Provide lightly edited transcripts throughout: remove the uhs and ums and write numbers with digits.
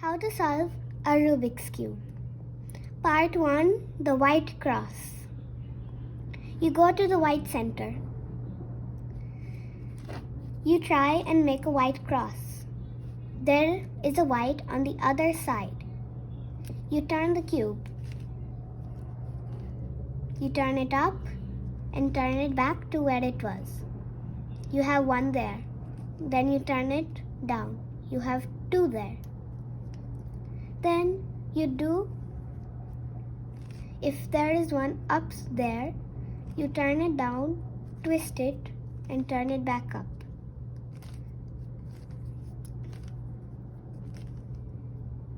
How to solve a Rubik's Cube. Part 1. The white cross. You go to the white center. You try and make a white cross. There is a white on the other side. You turn the cube. You turn it up and turn it back to where it was. You have one there. Then you turn it down. You have two there. Then you do, if there is one up there, you turn it down, twist it, and turn it back up.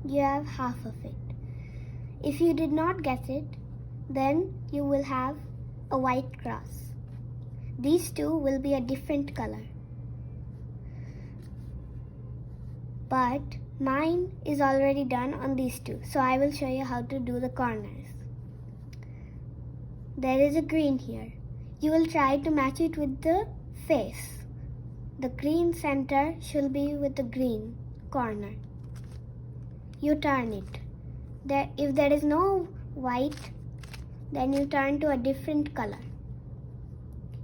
You have half of it. If you did not get it, then you will have a white cross. These two will be a different color. But mine is already done on these two, so I will show you how to do the corners. There is a green here. You will try to match it with the face. The green center should be with the green corner. You turn it. If there is no white, then you turn to a different color.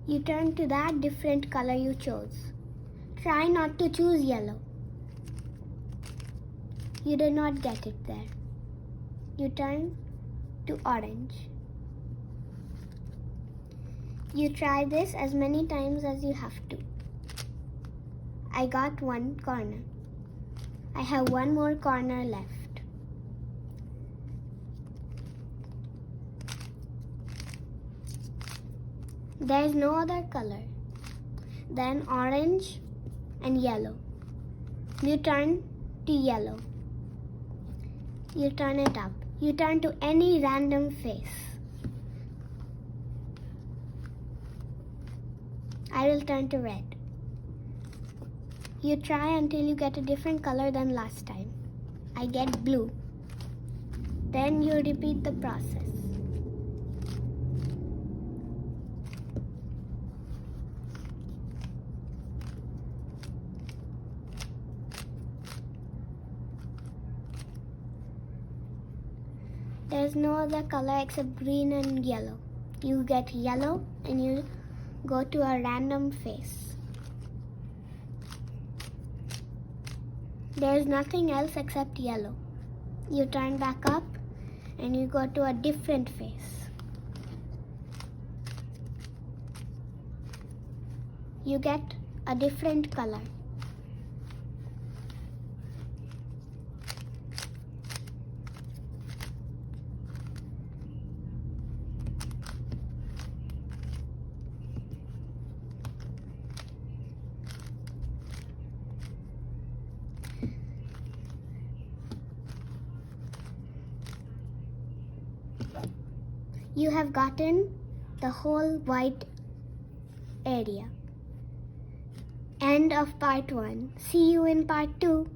You turn to that different color you chose. Try not to choose yellow. You did not get it there. You turn to orange. You try this as many times as you have to. I got one corner. I have one more corner left. There is no other color. Then orange and yellow. You turn to yellow. You turn it up. You turn to any random face. I will turn to red. You try until you get a different color than last time. I get blue. Then you repeat the process. There is no other color except green and yellow. You get yellow and you go to a random face. There is nothing else except yellow. You turn back up and you go to a different face. You get a different color. You have gotten the whole white area. End of part 1. See you in part 2.